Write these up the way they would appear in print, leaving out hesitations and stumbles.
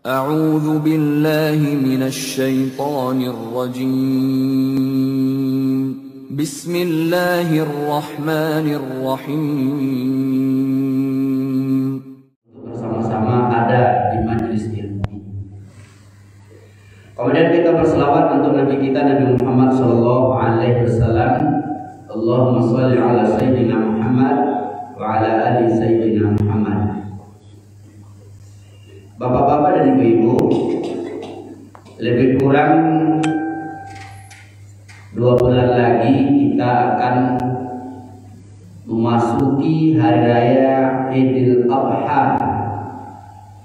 أعوذ بالله من الشيطان الرجيم بسم الله الرحمن الرحيم. Bersama-sama ada di majelis ilmu. Kemudian kita berselawat untuk Nabi kita Nabi Muhammad sallallahu alaihi wasallam. Allahumma shalli ala sayyidina Muhammad wa ala ali sayyidina Muhammad. Bapak-bapak dan ibu-ibu, lebih kurang 2 bulan lagi kita akan memasuki hari raya Idul Adha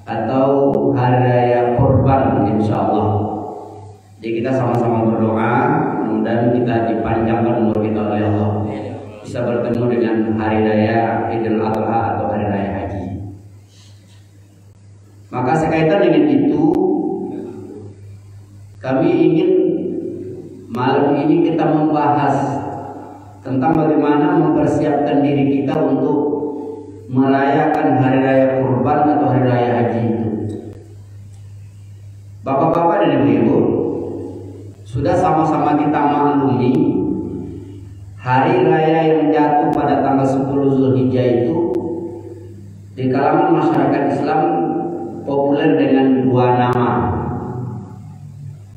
atau hari raya Kurban, insyaallah. Jadi kita sama-sama berdoa, mudah-mudahan kita dipanjangkan umur kita oleh Allah, bisa bertemu dengan hari raya Idul Adha atau hari raya haji. Maka sekaitan dengan itu, kami ingin malam ini kita membahas tentang bagaimana mempersiapkan diri kita untuk merayakan hari raya Kurban atau hari raya haji itu. Bapak-bapak dan ibu-ibu, sudah sama-sama kita maklumi hari raya yang jatuh pada tanggal 10 Zulhijjah itu di kalangan masyarakat Islam populer dengan 2 nama.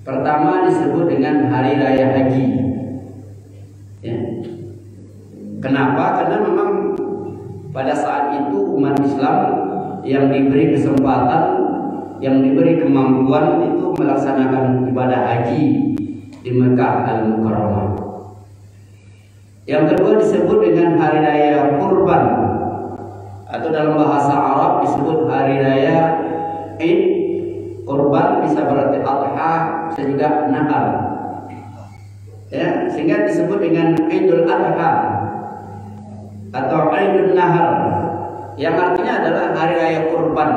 Pertama disebut dengan hari raya haji. Ya. Kenapa? Karena memang pada saat itu umat Islam yang diberi kesempatan, yang diberi kemampuan itu melaksanakan ibadah haji di Mekah Al-Mukarramah. Yang kedua disebut dengan hari raya Kurban, atau dalam bahasa Arab disebut hari raya Id. Kurban bisa berarti Adha, bisa juga Nahar. Ya, sehingga disebut dengan Idul Adha atau Idul Nahar, yang artinya adalah hari raya Kurban.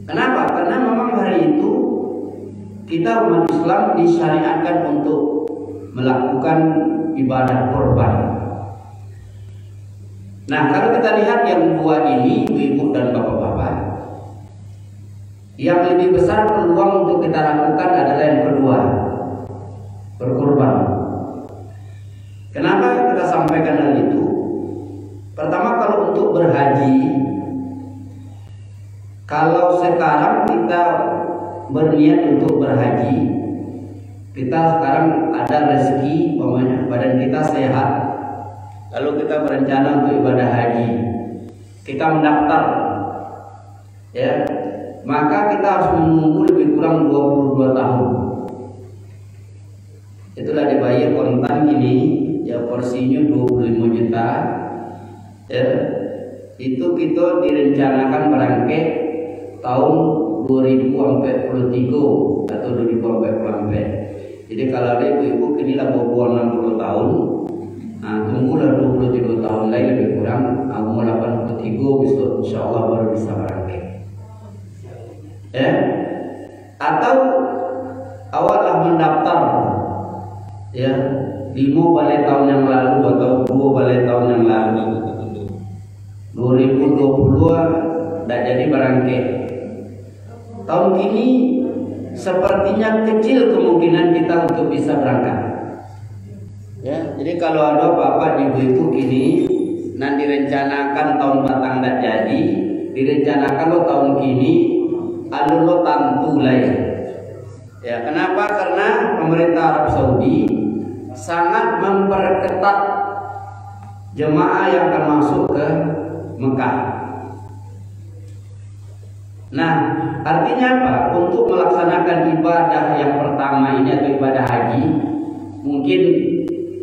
Kenapa? Karena memang hari itu kita umat Islam disyariatkan untuk melakukan ibadah kurban. Nah, kalau kita lihat yang 2 ini, ibu dan bapak-bapak, yang lebih besar peluang untuk kita lakukan adalah yang kedua, berkurban. Kenapa kita sampaikan hal itu? Pertama, kalau untuk berhaji, kalau sekarang kita berniat untuk berhaji, kita sekarang ada rezeki, badan kita sehat, lalu kita berencana untuk ibadah haji, kita mendaftar, ya, maka kita harus menunggu lebih kurang 22 tahun. Itulah dibayar kontan ini, ya porsinya 25 juta. Ya, itu kita direncanakan berangkat tahun 2043 atau 2044. Jadi kalau ada ibu-ibu kini lah bawa 60 tahun, nah tunggulah 23 tahun lagi lebih kurang, aku 83 besok insyaallah baru bisa berangkat. Ya, atau awallah mendaftar, ya, 5 balai tahun yang lalu atau 2 balai tahun yang lalu, 2020 tidak jadi berangkat. Tahun ini sepertinya kecil kemungkinan kita untuk bisa berangkat. Ya, jadi kalau ada bapak ibu-ibu ini nanti rencanakan tahun batang tidak jadi, direncanakan lo tahun kini, alur lo tantu lah ya. Ya, kenapa? Karena pemerintah Arab Saudi sangat memperketat jemaah yang akan masuk ke Mekah. Nah, artinya apa? Untuk melaksanakan ibadah yang pertama ini atau ibadah haji, mungkin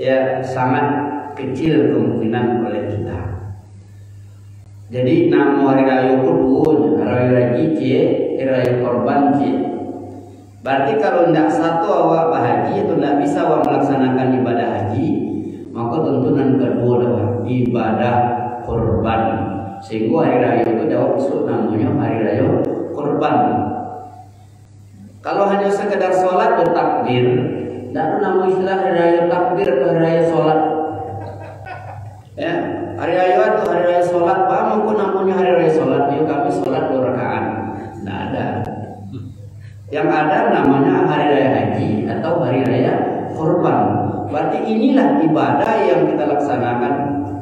ya sangat kecil kemungkinan oleh kita. Jadi nama hari raya kedua, hari raya haji, hari raya Kurban. Berarti kalau tidak satu awak berhaji atau tidak bisa awak melaksanakan ibadah haji, maka tuntunan kedua adalah ibadah kurban. Sehingga hari raya itu jawab disebut namanya hari raya Kurban. Kalau hanya sekedar sholat bertakbir, tidak ada nama istilah hari raya takbir atau hari raya sholat. Ya, hari raya atau hari raya sholat, paham aku namanya hari raya sholat? Yuk kami sholat 2 rakaat. Nah, Yang ada namanya hari raya haji atau hari raya kurban. Berarti inilah ibadah yang kita laksanakan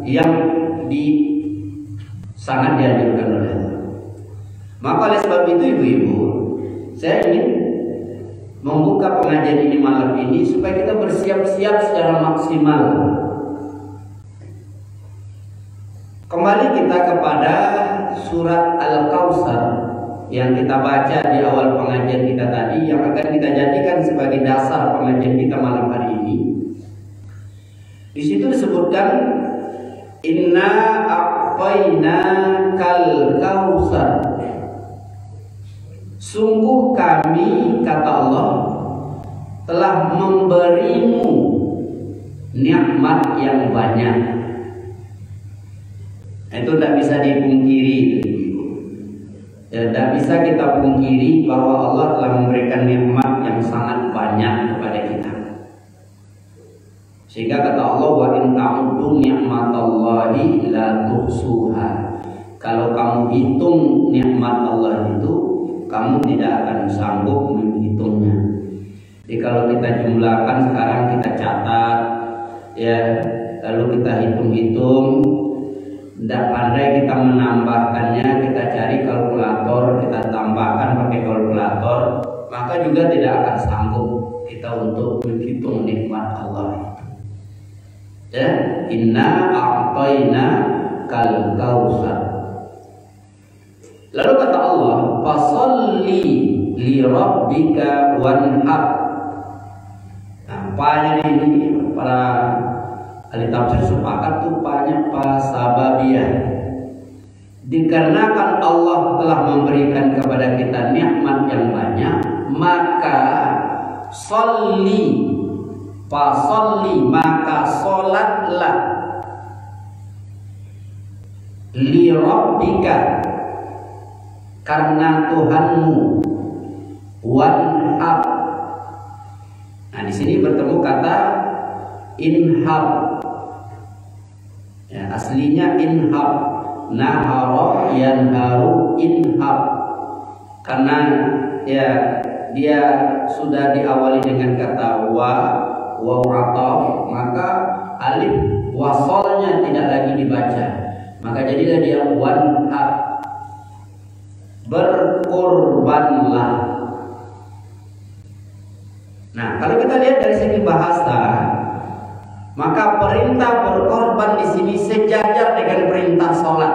yang sangat dianjurkan oleh Allah. Maka oleh sebab itu ibu-ibu, saya ingin membuka pengajian ini malam ini supaya kita bersiap-siap secara maksimal. Kembali kita kepada surat Al-Kautsar yang kita baca di awal pengajian kita tadi, yang akan kita jadikan sebagai dasar pengajian kita malam hari ini. Di situ disebutkan inna a'tayna kal kautsar. Sungguh kami, kata Allah, telah memberimu nikmat yang banyak. Itu tidak bisa dipungkiri. Tidak bisa kita pungkiri bahwa Allah telah memberikan nikmat yang sangat banyak kepada kita. Sehingga kata Allah, wa in ta'uddu ni'matallahi la tuhsuha. Kalau kamu hitung nikmat Allah itu, kamu tidak akan sanggup menghitungnya. Jadi kalau kita jumlahkan sekarang, kita catat, ya, lalu kita hitung-hitung, tidak pandai kita menambahkannya, kita cari kalkulator, kita tambahkan pakai kalkulator, maka juga tidak akan sanggup kita untuk menghitung nikmat Allah. Ya, inna a'tayna kal kautsar. Lalu kata Allah, fasholli li rabbika wanhar. Nampaknya ini para ahli tafsir sepakat tuh banyak pasababiyah. Dikarenakan Allah telah memberikan kepada kita nikmat yang banyak, maka sholli, fasolli, maka solatlah, li rabbika, karena Tuhanmu, wanhar. Nah, di sini bertemu kata inhar. Ya, aslinya inhar, nahara yanharu inhar. Karena ya dia sudah diawali dengan kata waw ataf, maka alif wasolnya tidak lagi dibaca, maka jadilah dia wanhar, berkorbanlah. Nah, kalau kita lihat dari segi bahasa, maka perintah berkorban di sini sejajar dengan perintah sholat.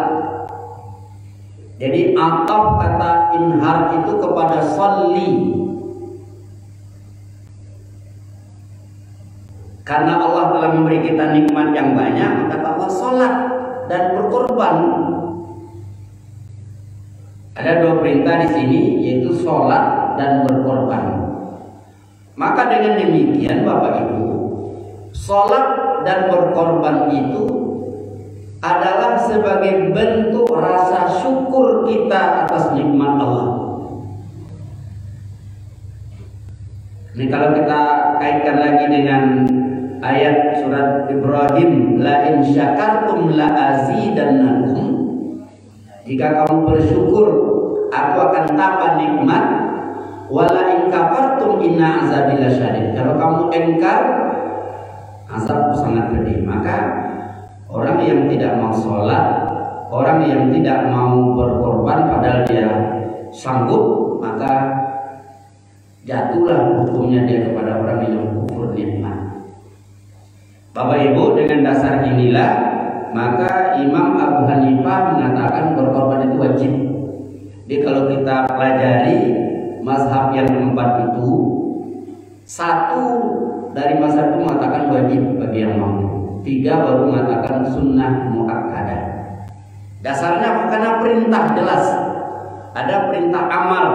Jadi ataf kata inhar itu kepada sholli. Karena Allah telah memberi kita nikmat yang banyak, maka Allah sholat dan berkorban. Ada dua perintah di sini, yaitu sholat dan berkorban. Maka dengan demikian Bapak Ibu, sholat dan berkorban itu adalah sebagai bentuk rasa syukur kita atas nikmat Allah. Ini kalau kita kaitkan lagi dengan ayat surat Ibrahim, la in syakartum la azidannakum. Jika kamu bersyukur, aku akan tambah nikmat. Wala in kafartum inna azabi lasyadid. Kalau kamu engkar, azab sangat pedih. Maka orang yang tidak mau sholat, orang yang tidak mau berkorban padahal dia sanggup, maka jatuhlah hukumnya dia kepada orang yang kufur nikmat. Bapak Ibu, dengan dasar inilah maka Imam Abu Hanifah mengatakan berkorban itu wajib. Jadi kalau kita pelajari mazhab yang keempat itu, satu dari mazhab itu mengatakan wajib bagi yang mampu, tiga baru mengatakan sunnah muakkadah. Dasarnya karena perintah jelas, ada perintah amar.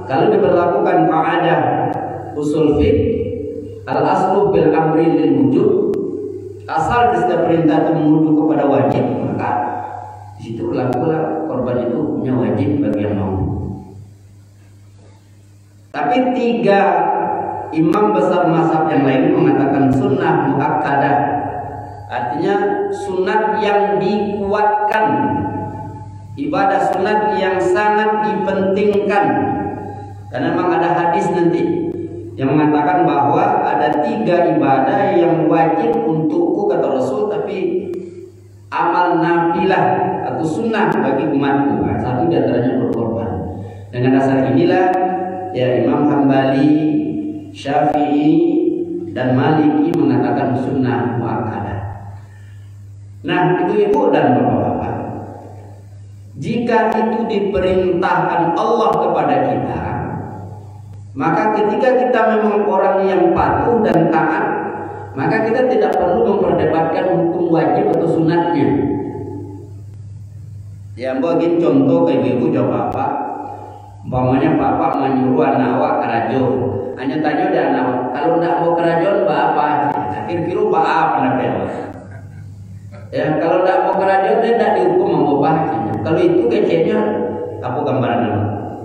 Kalau diberlakukan qaidah usul fiqh, al aslu bil amri lil wujub, asal setiap perintah itu menuju kepada wajib, maka di situ berlakulah korban itu punya wajib bagi yang mampu. Tapi tiga imam besar mazhab yang lain mengatakan sunnah muakkadah, artinya sunat yang dikuatkan, ibadah sunat yang sangat dipentingkan. Karena memang ada hadis nanti yang mengatakan bahwa ada 3 ibadah yang wajib untukku kata Rasul, tapi amal nafilah atau sunnah bagi umatku. Satu di antaranya berkorban. Dengan dasar inilah ya Imam Hambali, Syafi'i dan Maliki mengatakan sunnah muakkadah. Nah, ibu-ibu dan bapak-bapak, jika itu diperintahkan Allah kepada kita, maka ketika kita memang orang yang patuh dan taat, maka kita tidak perlu memperdebatkan hukum wajib atau sunatnya. Ya, bagi contoh ke ibu-ibu coba bapak, umpamanya bapak menyuruh anak awak kerajo, hanya tanya dia anak, kalau tidak mau kerajon apa? Kira-kira apa pendapat? Ya, kalau tidak mau kerajon dia tidak dihukum mau bapak. Kalau itu kecilnya apa gambaran?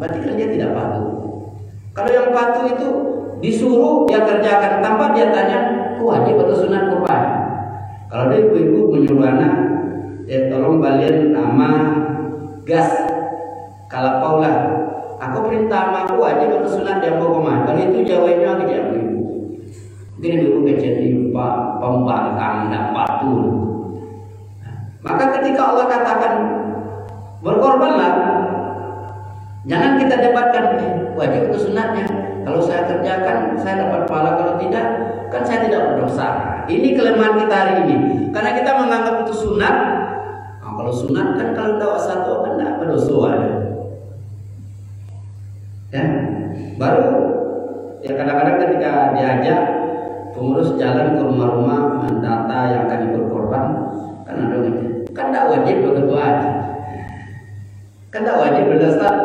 Berarti kan dia tidak patuh. Kalau yang patuh itu disuruh dia kerjakan tanpa dia tanya wajib atau sunat apa. Kalau dia ibu-ibu menyuruh anak, ya tolong balian nama gas kalau paulah. Aku perintah sama aku wajib atau sunat dia pokoknya. Kalau itu jawabnya aja ibu. Mungkin ibu kecil pak pembangkang dan patuh. Maka ketika Allah katakan berkorbanlah, jangan kita debatkan wajib atau sunatnya. Kalau saya kerjakan, saya dapat pahala. Kalau tidak, kan saya tidak berdosa. Ini kelemahan kita hari ini. Karena kita menganggap itu sunat. Nah, kalau sunat kan kalau tidak satu kan tidak berdosa. Ya, baru ya kadang-kadang ketika diajak pengurus jalan ke rumah-rumah mendata yang akan ikut korban, kan ada kan tidak wajib begitu aja. Kan tidak wajib berdasar.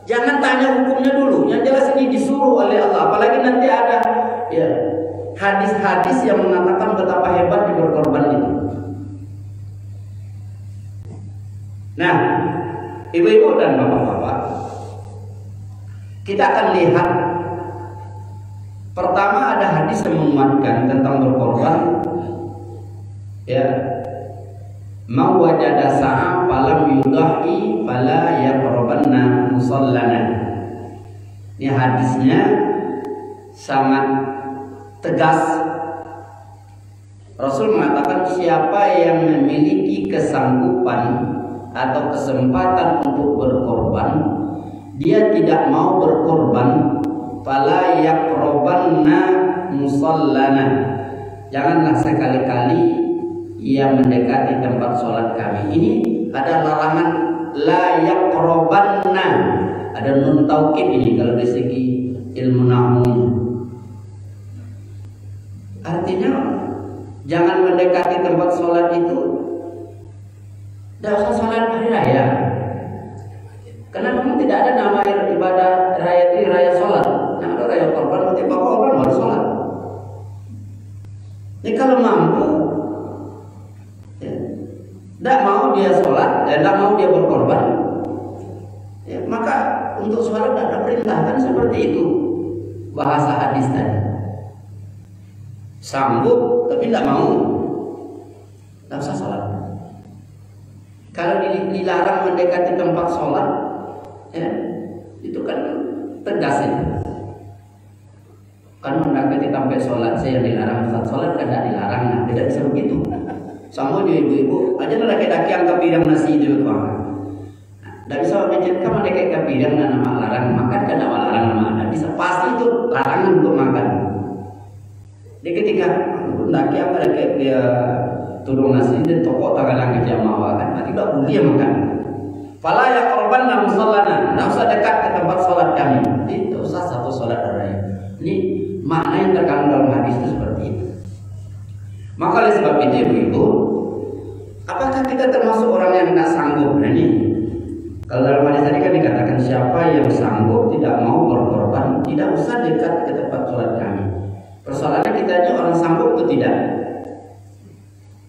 Jangan tanya hukumnya dulu. Yang jelas ini disuruh oleh Allah. Apalagi nanti ada ya hadis-hadis yang mengatakan betapa hebat di berkorban itu. Nah, ibu-ibu dan bapak-bapak, kita akan lihat pertama ada hadis yang menguatkan tentang berkorban. Ya, ma wajada sa'a falam yudahi fala yaqrabanna musallana. Ini hadisnya sangat tegas. Rasul mengatakan siapa yang memiliki kesanggupan atau kesempatan untuk berkorban, dia tidak mau berkorban, fala yaqrabanna musallana. Janganlah sekali-kali ia mendekati tempat sholat kami. Ini ada larangan la yaqrabanna. Ada nun taukid ini kalau dari segi ilmu nahwu. Artinya jangan mendekati tempat sholat itu. Tidak usah sholat hari raya. Karena memang tidak ada nama ibadah raya ini raya sholat. Yang ada raya korban, berarti korban baru sholat. Ini kalau mampu tidak mau dia sholat, tidak mau dia berkorban, ya, maka untuk sholat tidak ada perintah. Kan seperti itu bahasa hadis tadi. Sanggup tapi tidak mau, tidak usah sholat. Kalau dilarang mendekati tempat sholat, ya, itu kan tegas itu. Kan mendekati tempat sholat saya yang dilarang, saat sholat kan tidak dilarang, nah, tidak bisa begitu. Sama juga ibu-ibu, aja laki-laki yang kepidang nasi itu kawan. Tidak bisa menjadikan mereka kepidang dan nama larang makan kan nama larang nama ada. Bisa pasti itu larangan untuk makan. Jadi ketika laki yang mereka dia turun nasi dan toko tangan ke jamaah kan, berarti tidak boleh makan. Fala yaqrabanna musallana, tidak usah dekat ke tempat sholat kami. Itu usah satu sholat raya. Ini makna yang terkandung dalam hadis itu seperti itu. Maka oleh sebab itu ibu-ibu, apakah kita termasuk orang yang tidak sanggup? Nah ini, kalau dalam hadis tadi kan dikatakan siapa yang sanggup tidak mau berkorban, tidak usah dekat ke tempat sholat kami. Persoalannya kita ini orang sanggup itu tidak.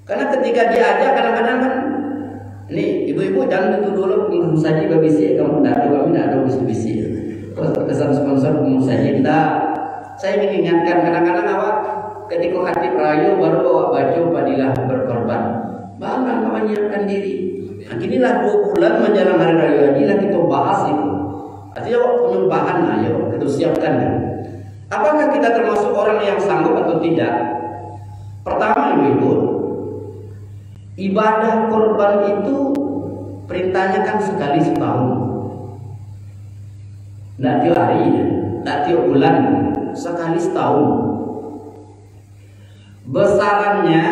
Karena ketika diajak kadang-kadang kan, ini ibu-ibu jangan itu dulu pengurus saja berbisik, kamu tidak ada, kami tidak ada bisik-bisik. Kesan sponsor pengurus saja tidak. Saya mengingatkan kadang-kadang awak ketika hati rayu baru bawa baju padilah berkorban. Bangga menyiapkan diri. Nah, inilah 2 bulan menjelang hari raya haji lah kita bahas itu. Artinya dia punya bahan, ayo kita siapkan ya. Apakah kita termasuk orang yang sanggup atau tidak? Pertama ibu-ibu, ibadah korban itu perintahnya kan sekali setahun. Tidak tiap hari, tidak tiap bulan, sekali setahun. Besarannya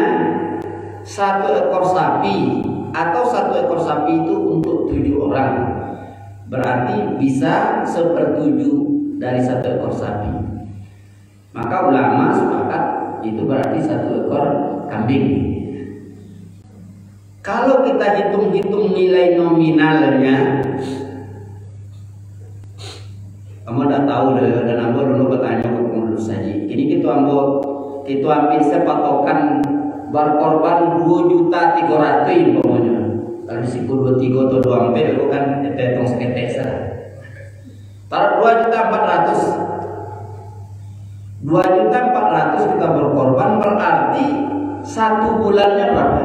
1 ekor sapi atau 1 ekor sapi itu untuk 7 orang. Berarti bisa 1/7 dari 1 ekor sapi. Maka ulama sepakat itu berarti 1 ekor kambing. Kalau kita hitung-hitung nilai nominalnya, kamu tidak tahu deh, dan ambo dulu bertanya ke pengurus saja. Ini kita ambil sepatokan berkorban 2.300.000 umpamanya. Kalau disikul 23 atau 24 itu kan tetong seketek sah. Taruh 2.400.000. 2.400.000 kita berkorban, berarti 1 bulannya berapa?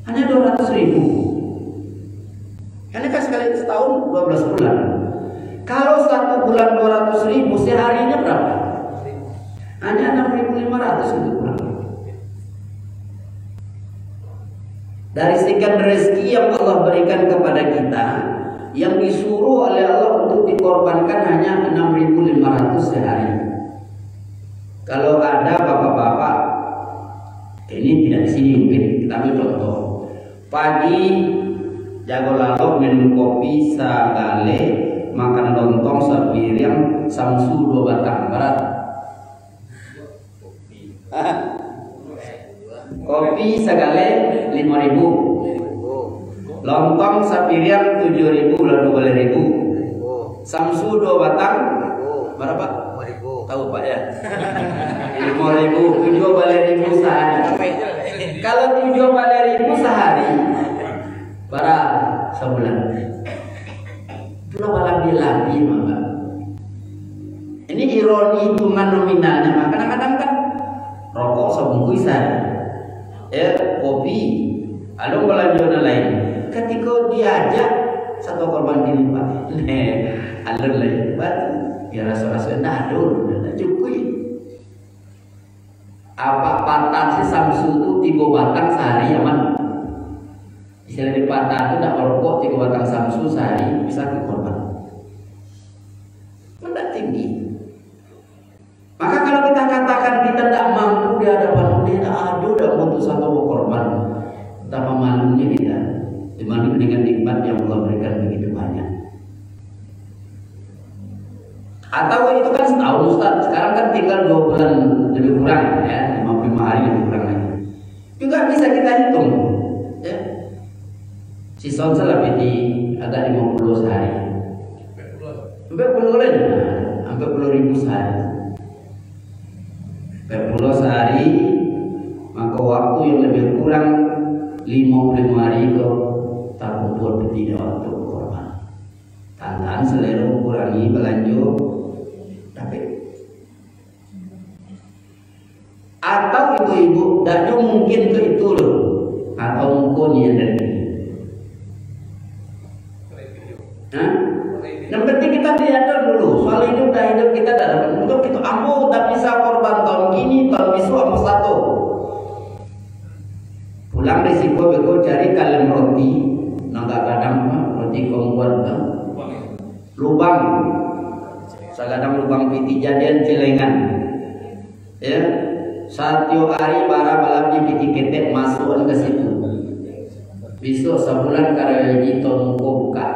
Hanya 200.000. Ini kan sekali setahun 12 bulan. Kalau 1 bulan 200.000, seharinya berapa? Hanya 6.500 itu kurang. Dari sekian rezeki yang Allah berikan kepada kita, yang disuruh oleh Allah untuk dikorbankan hanya 6.500 sehari. Kalau ada bapak-bapak, ini tidak di sini mungkin, kita ambil contoh. Pagi jago lalok minum kopi sagale, makan lontong sepiring, samsu 2 batang berat. Kopi segale 5.000, lontong sapiring 7.000 lalu 2.000, samsu 2 batang berapa? 5.000. Tahu Pak ya? 5.000, 7.000 sehari. Kalau 7.000 sehari, berapa sebulan? Itulah lebih maka. Ini ironi hitungan nominalnya. Maka kadang-kadang kan rokok sebungkus ya, kopi, ada belanjaan lain. Ketika diajak 1 korban ini Pak, alur lain, ya rasa-rasa nadur, tidak cukup. Apa patah si samsu itu 3 batang sehari aman? Istilah di patah itu tidak merokok 3 batang samsu sehari bisa ke korban. Tidak tinggi. Maka kalau kita katakan kita tidak mampu di hadapan dia, tidak ada, tidak untuk 1 korban, betapa malunya kita dibanding dengan nikmat yang Allah berikan begitu banyak. Atau itu kan setahun Ustaz, sekarang kan tinggal 2 bulan lebih kurang ya, 55 hari lebih kurang lagi. Juga bisa kita hitung ya. Si Sonsel lebih di agak 50 sehari. Sampai 10 lain, sampai 10.000 sehari. 10 sehari, maka waktu yang lebih kurang 55 hari ke tahun 23 waktu korban. Tantangan selera kurangi belanja tapi atau ibu-ibu tidak mungkin itu loh, atau mungkin yang dari yang penting kita diatur dulu soal hidup dan hidup kita dalam untuk itu. Ambo tak bisa korban tahun ini, tahun besok ambo 1 pulang risiko bego cari kalem roti naga kadang roti kombuat lubang sagadang lubang piti jadian celengan ya, 1 hari bara balap di piti ketek masuk ke situ, besok sebulan karena itu muka buka.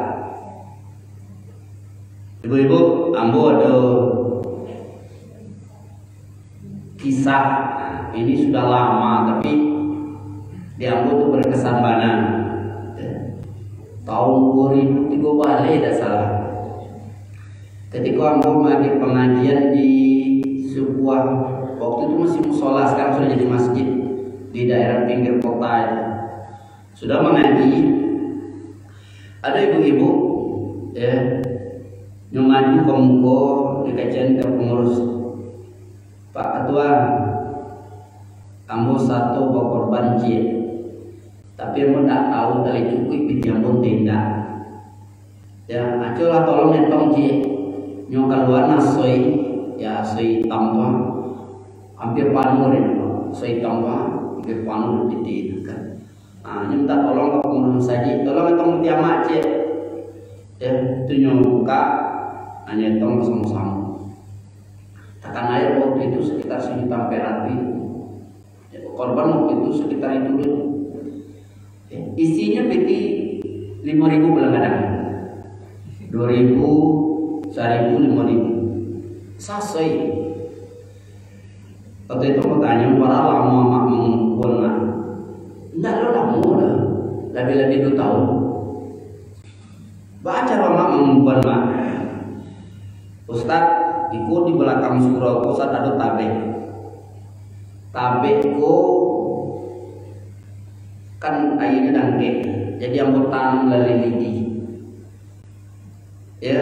Ibu-ibu, ambo ada kisah, ini sudah lama tapi di ambo itu berkesan banget. Tahun 2003 balik tidak salah. Ketika ambo lagi pengajian di sebuah, waktu itu masih musola, sekarang sudah jadi masjid di daerah pinggir kota ya. Sudah mengaji, ada ibu-ibu ya yang maju ke muka dikajian ke pengurus, Pak Ketua, kamu 1 korban jin, tapi kamu tak tahu tali cukup di jambon tenda Ya, aculah tolong entong ji nyong keluar nasoi ya soi tam tuan hampir panur ini soi tam tuan hampir panur di kan. Minta tolong ke pengurus saji, tolong entong tiamak je, ya itu nyong buka, hanya entong sama-sama. Tekan air waktu itu sekitar 1 juta ampere, ya, korban waktu itu sekitar itu dulu. Ya, isinya peti 5.000 belangadang, 2.000, 1.000, 5.000, sasoi. Waktu itu aku tanya para lama mak mengumpul nak. Tidak lo dah muda, lebih-lebih 2 tahun. Baca lama mengumpul mak. Ustaz, ikut di belakang surau Ustaz ada tabek. Tabek ko kan airnya dangke, jadi ambutan lelidi. Ya,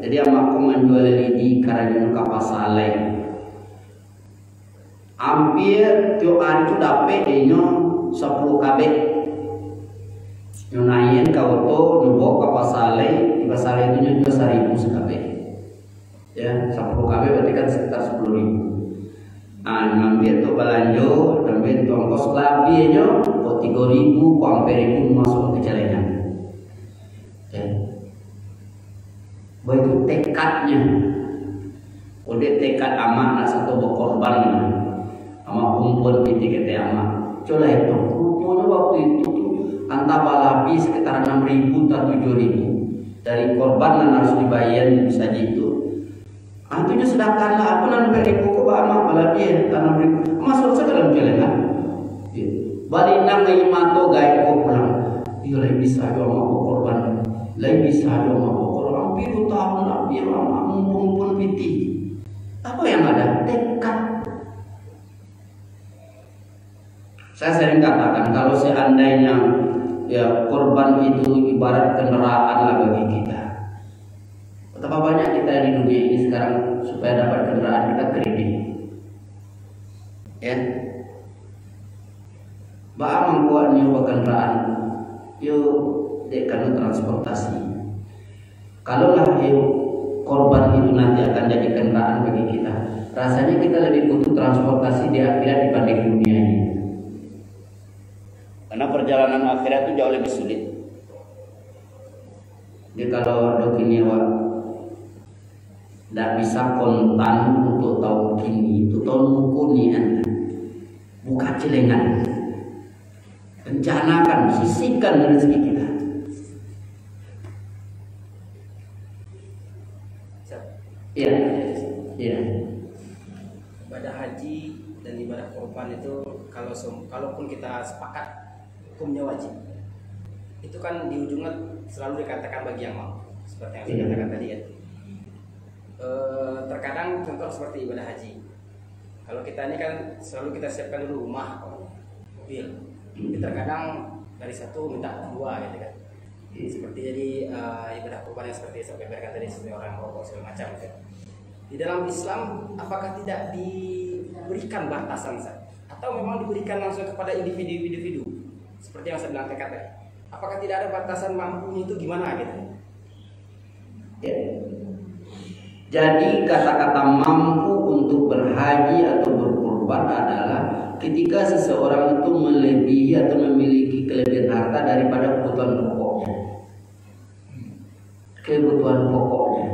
jadi aku menjual lelidi karena kapas saleh. Hampir tiap hari itu dapat dinyo 10 kabeh. Nyunain kau to nubo kapas saleh, di pasar itu juga 1.000 sekabeh. Ya, 10 KB berarti kan sekitar 10.000. Ngambil tuh belanjo, ngambil tuh ongkos labi aja, kok 3.000, kok ampere pun masuk ke celengan. Ya. Begitu tekadnya, udah tekad amat satu berkorban, amat kumpul di tiket amat. Coba itu, kumpulnya waktu itu tuh antara labi sekitar 6.000 atau 7.000 dari korban yang harus dibayar bisa gitu. Antunya sedangkan lah aku nanti beri buku bama malah dia tanam ribu masuk saja dalam celengan. Balik nang lagi mato gaya kau pulang. Dia lagi bisa doa mau korban, lagi bisa doa mau korban. Hampir 2 tahun lagi lama mumpun piti. Apa yang ada? Tekad. Saya sering katakan kalau seandainya ya korban itu ibarat kendaraan lah bagi kita. Betapa banyak kita di dunia ini sekarang supaya dapat kendaraan kita kredit, ya. Bah membuat nyewa kendaraan, yuk dekanu transportasi. Kalau lah korban itu nanti akan jadi kendaraan bagi kita, rasanya kita lebih butuh transportasi di akhirat dibanding dunia ini. Karena perjalanan akhirat itu jauh lebih sulit. Jadi kalau dok nyewa tidak bisa kontan untuk tahu kini itu tahun mukunian buka celengan rencanakan sisihkan rezeki kita. Iya, iya. Ibadah haji dan ibadah korban itu kalaupun kita sepakat hukumnya wajib, itu kan di ujungnya selalu dikatakan bagi yang mau, seperti yang saya katakan tadi ya. Terkadang contoh seperti ibadah haji, kalau kita ini kan selalu kita siapkan dulu rumah, mobil. Terkadang dari 1 minta 2 gitu kan. Seperti jadi ibadah kurban yang seperti saya sampaikan tadi, seperti orang merokok segala macam gitu. Di dalam Islam apakah tidak diberikan batasan atau memang diberikan langsung kepada individu seperti yang saya bilang tekad tadi? Apakah tidak ada batasan mampunya itu gimana gitu? Ya. Jadi kata-kata mampu untuk berhaji atau berkorban adalah ketika seseorang itu melebihi atau memiliki kelebihan harta daripada kebutuhan pokoknya. Kebutuhan pokoknya.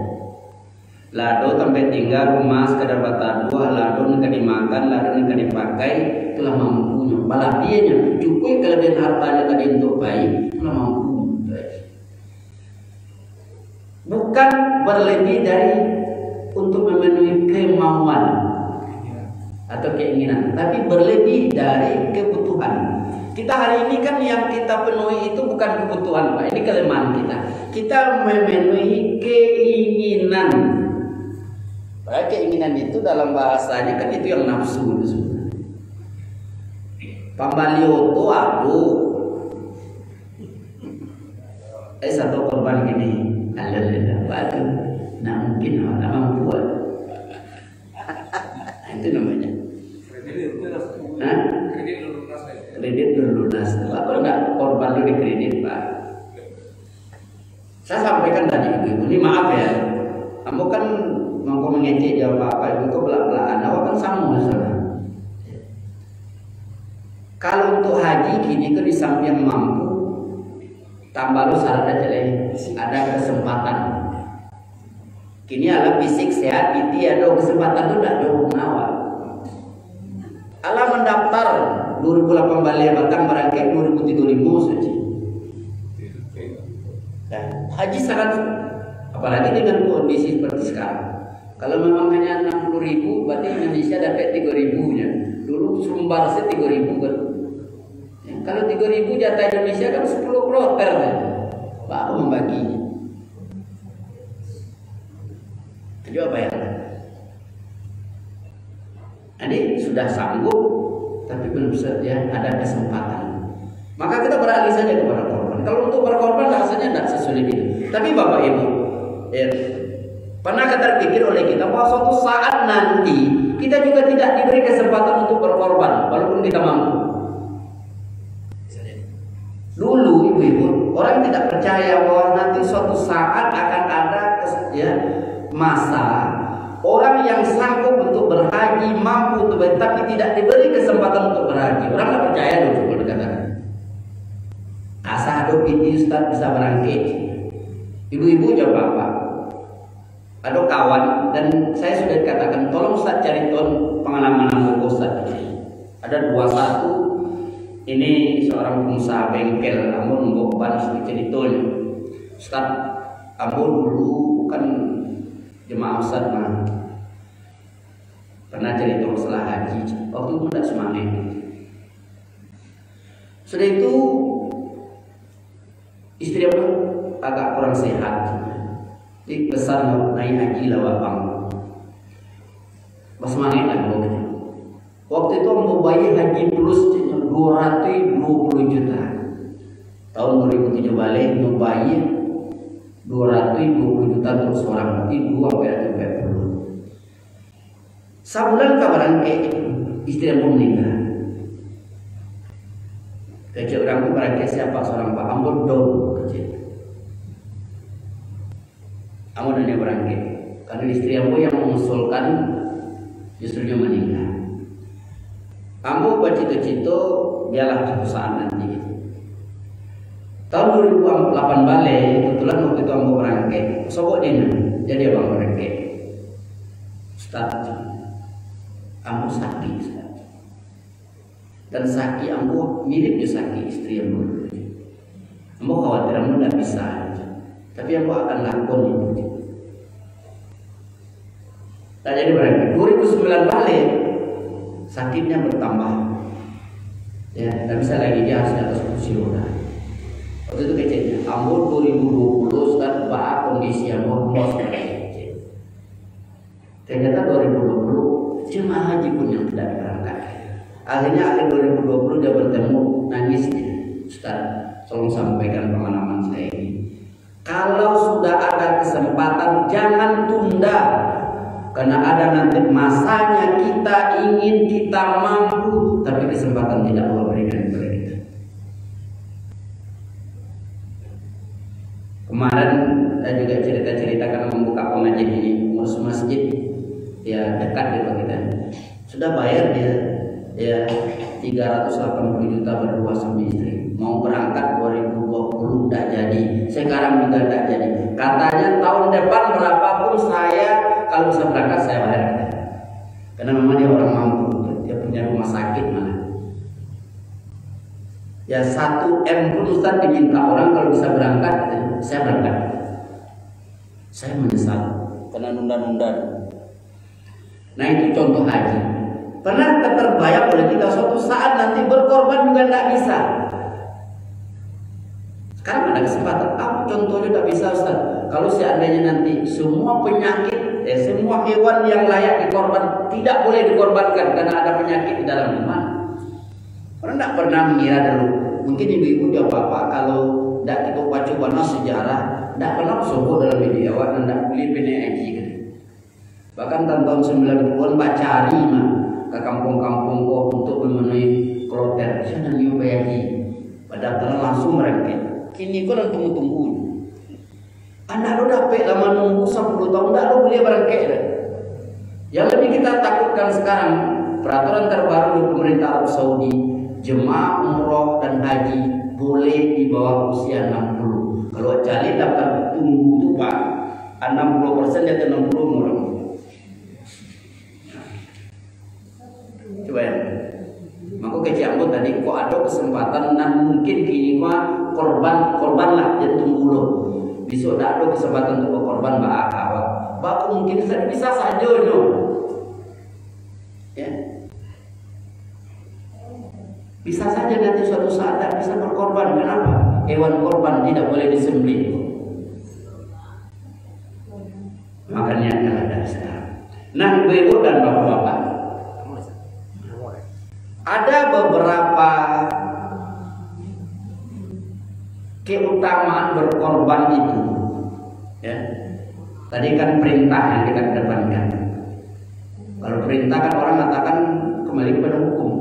Lado sampai tinggal rumah sekadar batadua, lado nak dimakan, lado nak dipakai, itulah mampunya. Malah dianya cukup kelebihan hartanya tadi untuk bayi, itulah mampu. Bukan berlebih dari untuk memenuhi kemauan atau keinginan, tapi berlebih dari kebutuhan. Kita hari ini kan yang kita penuhi itu bukan kebutuhan, Pak. Ini kelemahan kita. Kita memenuhi keinginan. Padahal keinginan itu dalam bahasanya kan itu yang nafsu itu. Pambalioto aduh. Satu korban gini, alhamdulillah, batu. Nah mungkin orang mampu. Itu namanya. Kredit berlunas. Apa enggak korban itu dikredit, Pak? Saya sampaikan tadi Ini maaf ya, kamu kan mau mengecek dia apa-apa, itu belak-belakan, awak kan sama masalah. Kalau untuk haji kini ke di samping mampu, tambah lu syarat aja lagi, ada kesempatan. Kini ala fisik sehat, itu ada kesempatan tu tak ada awak. Ala mendaftar 2008 balik batang merangkai 2035 saja. Dan haji sangat, apalagi dengan kondisi seperti sekarang. Kalau memang hanya 60.000, berarti Indonesia dapat 3.000 nya. Dulu Sumbar 3.000 kan. Ya, kalau 3.000 jatah Indonesia kan 10 kloter kan. Baru membaginya. Itu apa ya? Jadi sudah sanggup, tapi belum saja ada kesempatan. Maka kita beralih saja kepada korban. Kalau untuk berkorban rasanya tidak sesulit itu. Tapi Bapak Ibu, ya, pernah terpikir oleh kita bahwa suatu saat nanti kita juga tidak diberi kesempatan untuk berkorban walaupun kita mampu. Dulu ibu-ibu orang tidak percaya bahwa nanti suatu saat akan ada ya, masa orang yang sanggup untuk berhaji, mampu untuk tapi tidak diberi kesempatan untuk berhaji. Orang tidak percaya dulu kalau dikatakan. Asal ada ini Ustaz bisa berangkat. Ibu-ibu jawab apa? Ada kawan dan saya sudah dikatakan tolong Ustaz cari pengalaman Ambo Ustaz. Ada 21 ini seorang pengusaha bengkel, Ambo membawa sedikit ditolong. Ustaz, Ambo dulu kan jemaah Ustaz mah pernah cerita masalah haji. Waktu itu tidak semangat. Sudah itu istri aku agak kurang sehat. Jadi pesan mau naik haji lah bang. Pas semangat lah waktu. Waktu itu mau bayar haji plus 220 juta. Tahun 2007 balik mau bayar 220 juta untuk seorang, berarti 240. Sebulan kabaran ke istri aku meninggal. Kecil orangku barangkali siapa seorang Pak Ambo dong kecil. Ambo dan dia berangkat karena istri Ambo yang mengusulkan justrunya meninggal. Ambo bercita-cita dialah perusahaan nanti. Tahun 2008 balik kebetulan waktu itu Ambo berangkat. Sobok dia jadi abang berangkat. Ustaz, Ambo sakit Ustaz. Dan sakit Ambo mirip je sakit istri Ambo. Ambo khawatir Ambo tidak bisa, tapi Ambo akan lakukan itu. Tak jadi berangkat. 2009 balik sakitnya bertambah. Ya, tidak bisa lagi dia harus di atas kursi roda. Waktu itu kecilnya Ambo 2020 Ustaz bahas kondisi Ambo bos kecil. Ternyata 2020 jemaah haji pun yang tidak berangkat. Akhirnya akhir 2020 dia bertemu nangisnya. Ustaz, tolong sampaikan pengalaman saya ini. Kalau sudah ada kesempatan jangan tunda. Karena ada nanti masanya kita ingin, kita mampu, tapi kesempatan tidak Allah berikan kepada kita. Kemarin saya juga cerita-cerita karena membuka pengajian ini, ngurus masjid ya dekat dengan kita. Sudah bayar dia ya 380 juta berdua sama istri. Mau berangkat 2020 tidak jadi. Sekarang juga tidak jadi. Katanya tahun depan berapapun saya kalau bisa berangkat saya bayar. Karena memang dia orang mampu, dia punya rumah sakit mana. Ya 1M pun Ustaz diminta orang kalau bisa berangkat, saya berangkat. Saya menyesal karena nunda-nunda. Nah itu contoh haji. Pernah terbayang oleh kita suatu saat nanti berkorban juga tidak bisa. Sekarang ada kesempatan. Apa contohnya tidak bisa Ustaz? Kalau seandainya nanti semua penyakit, semua hewan yang layak dikorban tidak boleh dikorbankan karena ada penyakit di dalam iman. Orang tidak pernah mengira dulu. Mungkin ibu-ibu jawab apa kalau tidak kita baca sejarah, tidak pernah sebut dalam media dan tidak boleh PNI gitu. Bahkan tahun 90-an Pak cari mah ke kampung-kampung untuk memenuhi kloter. Saya dan bayagi. Pada langsung mereka. Kini kau dan tunggu-tunggu. Anak lo dapat lama nunggu 10 tahun, dah lo beli barang kek dah. Yang lebih kita takutkan sekarang, peraturan terbaru di pemerintah Arab Saudi, jemaah umroh dan haji boleh di bawah usia 60. Kalau cari daftar tunggu itu Pak, 60% di atas 60 orang. Coba ya. Maka kejambut tadi kok ada kesempatan dan mungkin kini mah korban lah dia tunggu lo. Besok tak ada kesempatan untuk berkorban Baku mungkin bisa saja no. Ya. Bisa saja nanti suatu saat tak bisa berkorban. Kenapa? Hewan korban tidak boleh disembelih. Makanya kalau ada sekarang. Nah, ibu-ibu dan bapak-bapak, ada beberapa keutamaan berkorban itu. Ya. Tadi kan perintah yang kita kedepankan. Kalau perintah kan orang mengatakan kembali kepada hukum.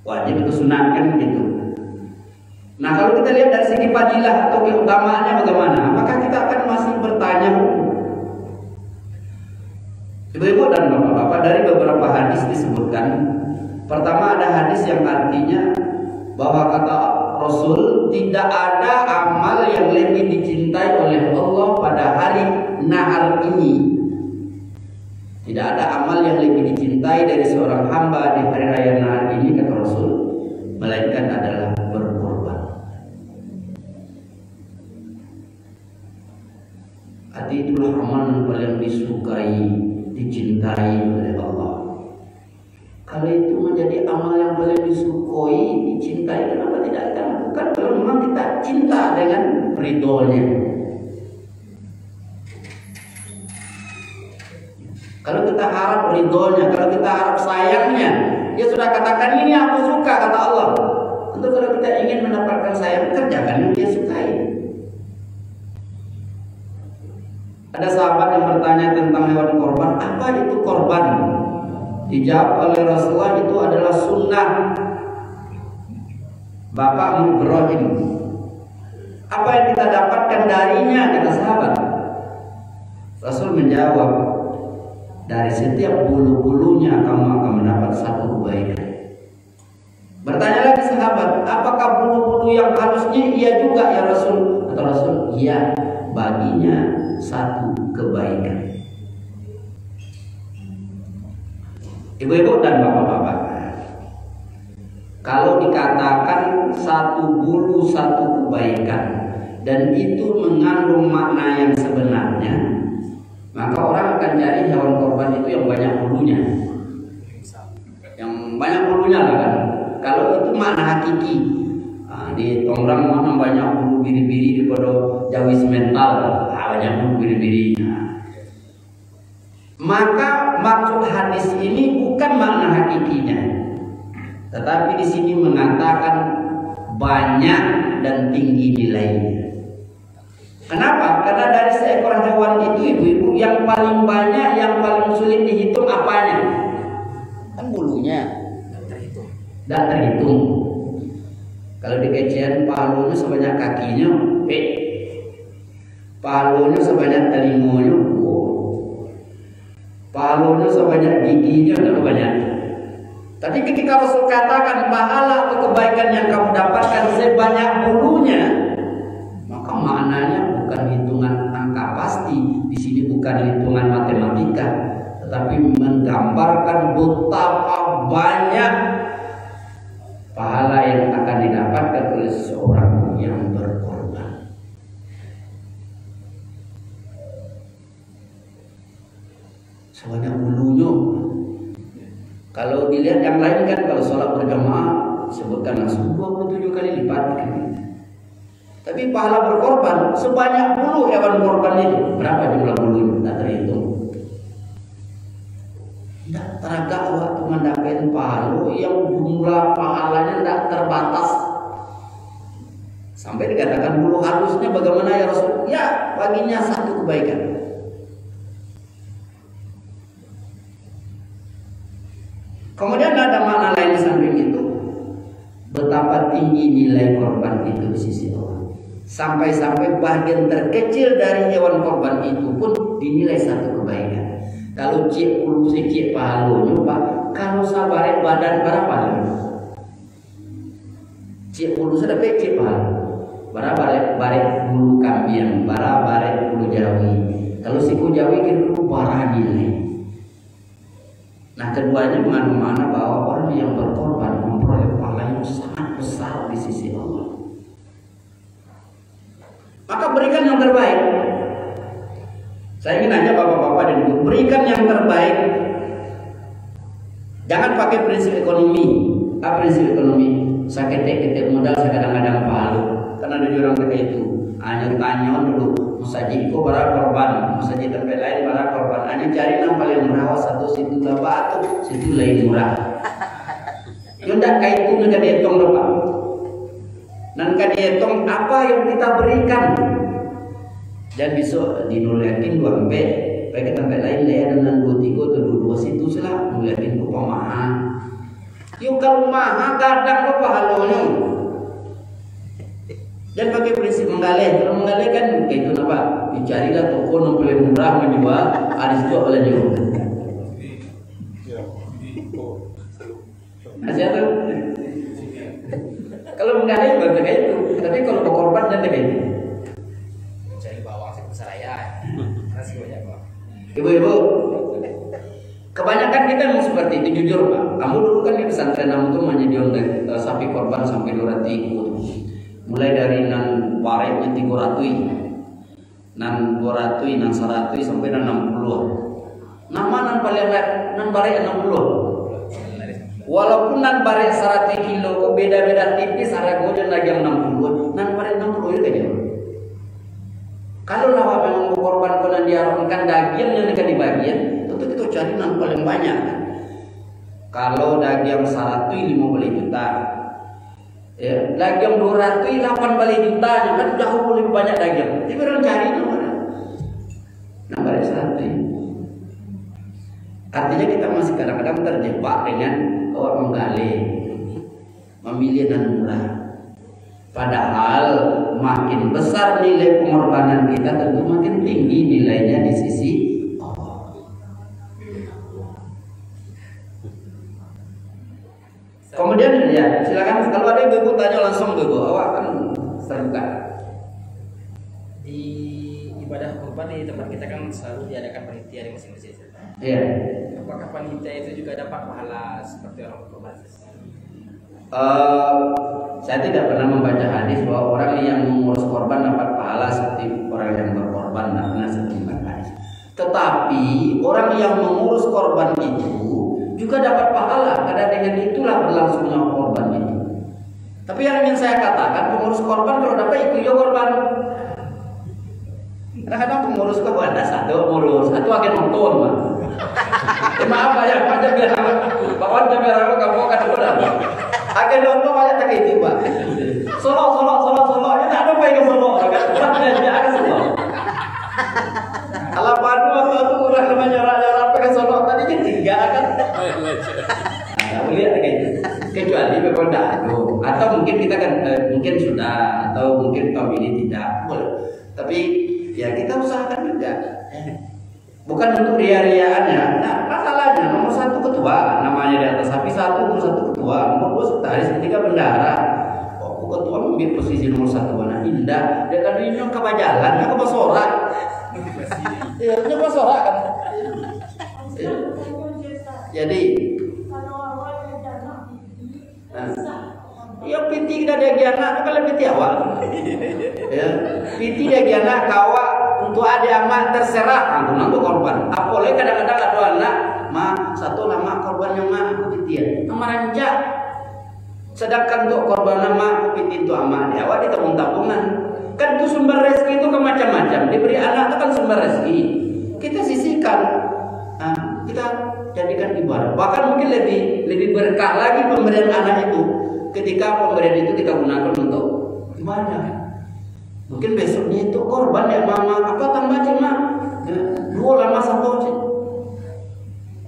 Wajib itu sunat kan begitu. Nah, kalau kita lihat dari segi fadilah atau keutamaannya bagaimana? Apakah kita akan masih bertanya hukum? Ibu-ibu dan bapak-bapak, dari beberapa hadis disebutkan. Pertama ada hadis yang artinya bahwa kata Rasul, tidak ada amal yang lebih dicintai oleh Allah pada hari nahar ini. Tidak ada amal yang lebih dicintai dari seorang hamba di hari raya nahar ini, kata Rasul, melainkan adalah berkorban. Arti itulah amal yang paling disukai, dicintai oleh Allah. Kalau itu menjadi amal yang paling disukai, dicintai, kenapa tidak kita lakukan? Kalau memang kita cinta dengan ridhonya. Kalau kita harap ridhonya, kalau kita harap sayangnya, dia sudah katakan ini aku suka, kata Allah. Tentu kalau kita ingin mendapatkan sayang, kerjakan yang dia sukai. Ada sahabat yang bertanya tentang hewan korban, apa itu korban? Dijawab oleh Rasulullah, itu adalah sunnah Bapakmu Ibrahim. Apa yang kita dapatkan darinya, kata sahabat? Rasul menjawab, dari setiap bulu-bulunya kamu akan mendapat satu kebaikan. Bertanya lagi sahabat, apakah bulu-bulu yang halusnya? Iya juga ya Rasul. Kata Rasul, iya, baginya satu kebaikan. Ibu-ibu dan bapak-bapak, kalau dikatakan satu bulu satu kebaikan dan itu mengandung makna yang sebenarnya, maka orang akan cari hewan korban itu yang banyak bulunya. Yang banyak bulunya lah kan. Kalau itu makna hakiki, di orang mana banyak bulu biri-biri daripada jawis mental, banyak bulu biri-biri. Maka maksud hadis ini bukan makna hakikinya, tetapi di sini mengatakan banyak dan tinggi nilainya. Kenapa? Karena dari seekor hewan itu, ibu-ibu, yang paling banyak, yang paling sulit dihitung apanya? Kan bulunya. Tidak terhitung. Kalau di kecian palunya sebanyak kakinya, palunya sebanyak telinganya, palunya sebanyak giginya, tidak banyak. Tapi ketika Rasul katakan pahala atau kebaikan yang kamu dapatkan sebanyak bulunya, maka maknanya bukan hitungan angka pasti. Di sini bukan hitungan matematika, tetapi menggambarkan betapa banyak pahala yang akan didapatkan oleh seseorang yang berkorban. Sebanyak bulunya. Kalau dilihat yang lain kan, kalau sholat berjamaah sebutkan langsung 27 kali lipat. Tapi pahala berkorban sebanyak bulu hewan korban itu, berapa jumlah bulunya? Tidak terhitung. Tidak teragak waktu mendapatkan pahala yang jumlah pahalanya tidak terbatas. Sampai dikatakan bulu halusnya bagaimana ya Rasul? Ya, baginya satu kebaikan. Kemudian ada makna lain di samping itu, betapa tinggi nilai korban itu di sisi Allah. Sampai-sampai bagian terkecil dari hewan korban itu pun dinilai satu kebaikan. Kalau cik ulu sikit pahalanya Pak, kalau sabarek badan berapa? Cik ulu sudah cik pahala. Barek bulu kambing, barek bulu jawi. Kalau siku jawi kira barang nilai. Nah keduanya mengandung makna bahwa orang yang berkorban memperoleh pahala yang sangat besar di sisi Allah. Maka berikan yang terbaik. Saya ingin nanya bapak-bapak dan ibu, berikan yang terbaik. Jangan pakai prinsip ekonomi. Prinsip ekonomi. Saya ketek modal, saya kadang-kadang pahala. Karena ada orang kata itu, anyon dulu, musajid ko bara korban, musajid tempat lain bara korban. Aneh cari yang paling murah satu situ batu, situ lain murah. Yang tak kait itu nak dihitung dong Pak. Nanti dihitung apa yang kita berikan. Dan besok dinuliakin 2 MP, baik ke tempat lain dia dengan 2 3 atau 2 situ salah, nuliakin ke pemaha. Yuk kalau maha kadang apa halnya. Dan pakai prinsip menggalih. Kalau menggalih kan kayak itu apa? Dicarilah toko yang paling murah menjual, ada situ oleh jual. Asyik tu. Kalau menggalih bukan kayak itu, tapi kalau berkorban dan kayak itu. Cari bawang sebesar saya. Kasih banyak Pak. Ibu-ibu, kebanyakan kita memang seperti itu, jujur Pak. Kamu dulu kan di pesantren kamu tuh menyediakan sapi korban sampai 200 ekor. Mulai dari nan warek yang 300, nan 200, nan 100 sampai nan 60. Nama nan paling nan barek 60. Walaupun nan barek 100 kilo beda-beda tipis harganya lagi yang 60. Nan barek 60 itu kayaknya. Kalau lawa memang berkorban kalau diarunkan daging yang akan dibagian, tentu kita cari nan paling banyak. Kalau daging 100 50 juta. Ya, daging 200 8 kali jutanya kan jauh lebih banyak daging. Tapi orang cari itu mana? Nambah satu. Artinya kita masih kadang-kadang terjebak dengan bahwa menggali, memilih dan murah. Padahal makin besar nilai pengorbanan kita tentu makin tinggi nilainya di sisi Allah. Kemudian ya silakan kalau ada ibu tanya langsung ibu, awak kan terbuka. Di ibadah kurban di tempat kita kan selalu diadakan panitia di masing-masing. Iya. Apakah panitia itu juga dapat pahala seperti orang kurban? Saya tidak pernah membaca hadis bahwa orang yang mengurus korban dapat pahala seperti orang yang berkorban, tidak pernah seperti hadis. Tetapi orang yang mengurus korban itu juga dapat pahala karena dengan itulah berlangsungnya korban itu. Tapi yang ingin saya katakan, pengurus korban kalau dapat ikut juga korban. Kadang-kadang pengurus korban ada satu agen nonton mah. Maaf ya, pada biar kawan biar aku kamu kan udah. Agen nonton banyak tak itu Pak. Solo ini tak ada baik solo kan. Dia ada solo. Kalau padu atau orang namanya raja pakai solo tadi kan 3 kan. Nah, boleh kayak gitu. Kecuali memang tidak ada. Atau mungkin kita kan mungkin sudah atau mungkin tahun ini tidak boleh. Tapi ya kita usahakan juga. Bukan untuk ria-riaannya. Nah, masalahnya nomor 1 ketua, namanya di atas sapi 1, nomor 1 ketua, nomor 2 sekretaris, 3 bendahara. Oh, ketua ambil posisi nomor 1 mana indah. Dia kan ini kebajalan, aku bersorak. Ya, dia bersorak kan. Jadi ya piti kita dia anak kalau piti awal. Ya, piti dia anak kawa untuk ada amat terserah aku nanggu korban. Apalagi kadang-kadang ada anak satu nama korban yang aku piti amaranja. Sedangkan untuk korban nama aku piti itu amat dia awal di tabung-tabungan. Kan itu sumber rezeki itu macam-macam. Diberi anak itu kan sumber rezeki. Kita sisihkan. Nah, kita jadikan ibadah. Bahkan mungkin lebih berkah lagi pemberian anak itu ketika pemberian itu kita gunakan untuk ibadah. Mungkin besoknya itu korban ya mama apa tambah cuma 2 lama 1 sih.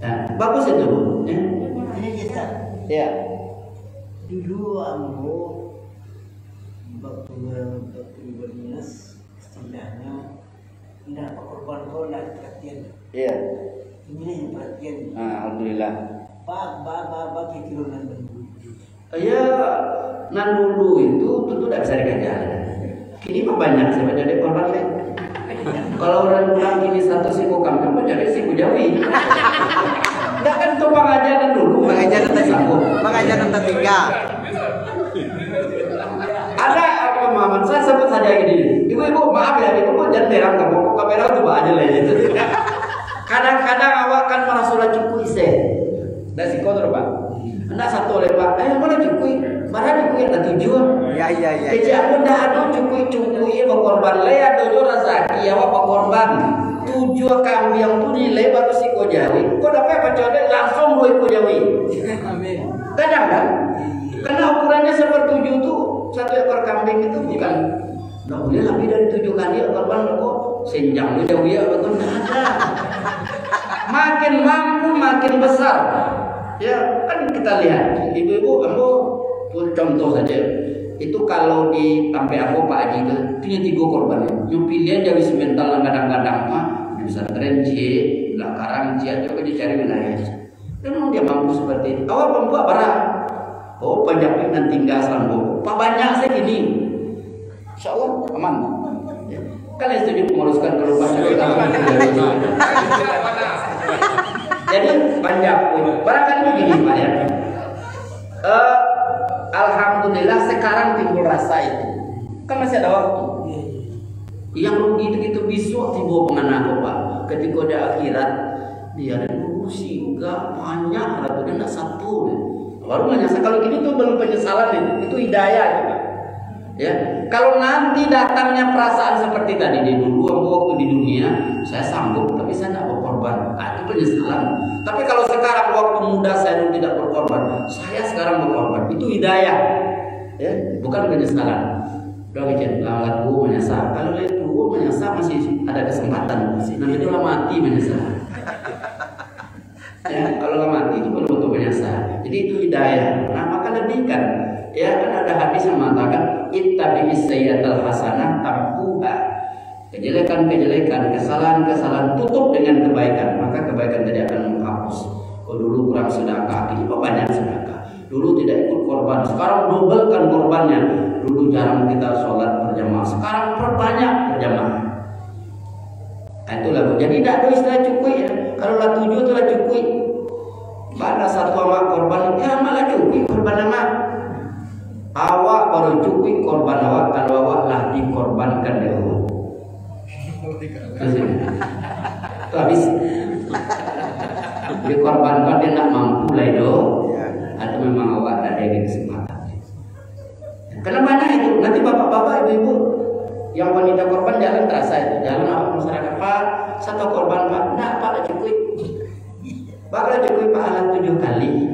Ya, bagus itu Bu. Ya. Ini kita. Ya. Dulu aku waktu minus istilahnya tidak korban kau tidak perhatian. Iya. Ini yang perhatian. Alhamdulillah. Bak kikirunan dulu. Ya, nan dulu itu tentu tidak bisa dikejar. Kini mah banyak sih jadi korban deh. Kalau orang bilang kini satu siku kami apa jadi siku Jawi. Enggak kan tuh pengajaran dulu. Pengajaran ketiga. Ada pemahaman saya sebut saja ini. Ibu maaf ya, ibu jangan terang kamu kamera coba aja lah itu. Kadang-kadang awak kan merasa cukup ise. Dan si kotor pak. Anda satu oleh pak, mana cukui? Mana cukui ada tujuan? Ya. Jadi aku dah ada cukui berkorban le ada jo rezeki awak berkorban. Tujuan kami yang tu nilai baru si kojawi. Kau dapat baca langsung boy kojawi. Amin. Kadang kan? Karena ukurannya seperti 7 tuh satu ekor kambing itu bukan. Nah boleh lebih dari 7 kali korban kok senjang lu jauh ya betul ada. Makin mampu makin besar. Ya kan kita lihat ibu-ibu kamu contoh saja itu kalau di sampai aku Pak Haji itu punya 3 korban ya. Yang pilihan jadi semental kadang-kadang mah di pesantren C, Karang C atau dicari wilayah. Memang dia mampu seperti itu. Awal pembuat barang. Oh banyak nanti tinggal sambung. Pak banyak saya gini. Insya Allah aman. Ya. Kalian setuju menguruskan ke rumah jadi banyak pun. Barangkali begini Pak ya. Alhamdulillah sekarang timbul rasa itu. Kan masih ada waktu. Yang rugi itu besok timbul pengenako Pak. Ketika ada akhirat dia ada dulu sih enggak banyak ratunya enggak satu. Baru menyesal kalau gini tuh belum penyesalan itu hidayah ya, Pak. Ya, kalau nanti datangnya perasaan seperti tadi di dulu waktu di dunia saya sanggup tapi saya tidak berkorban, itu penyesalan. Tapi kalau sekarang waktu muda saya dulu tidak berkorban, saya sekarang berkorban, itu hidayah, ya, bukan penyesalan. Udah bikin lagu menyesal, kalau itu menyesal masih ada kesempatan, nanti itu mati menyesal. Ya, kalau mati itu betul-betul menyesal. Jadi itu hidayah. Nah, maka lebihkan. Ya, kan ada hadis yang mengatakan ittabi'is sayyi'atal hasanah tamhuha. Kejelekan-kejelekan, kesalahan-kesalahan tutup dengan kebaikan, maka kebaikan tadi akan menghapus. Oh, dulu kurang sedekah, kini banyak sedekah. Dulu tidak ikut korban, sekarang dobelkan korbannya. Dulu jarang kita sholat berjamaah, sekarang perbanyak berjamaah. Nah, itulah. Jadi tidak ada istilah cukup ya. Kalau lah 7 itu lah cukup. Pada satu awak korban, ya malah cukup korban anak. Awak baru cukup korban awak kalau awak lah dikorbankan oleh Allah. Itu habis. Dikorbankan dia tidak mampu lah itu. Atau memang awak tak ada kesempatan. Karena banyak itu. Nanti bapak-bapak, ibu-ibu yang wanita korban jalan terasa itu. Jalan awak masyarakat Pak, satu korban Pak, enggak Pak lah cukup. Bakal cukup pahala 7 kali.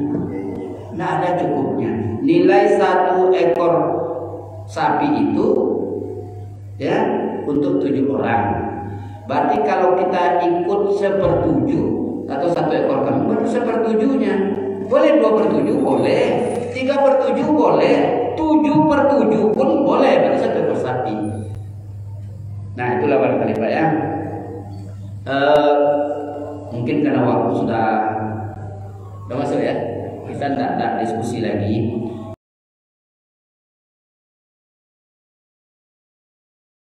Tidak ada cukupnya. Nilai 1 ekor sapi itu ya untuk 7 orang. Berarti kalau kita ikut 1/7 atau 1 ekor kambing baru 1/7-nya. Boleh 2/7 boleh, 3/7 boleh, 7/7 pun boleh, berarti 1 ekor sapi. Nah itulah barangkali Pak ya. Mungkin karena waktu sudah masuk ya, kita tidak diskusi lagi.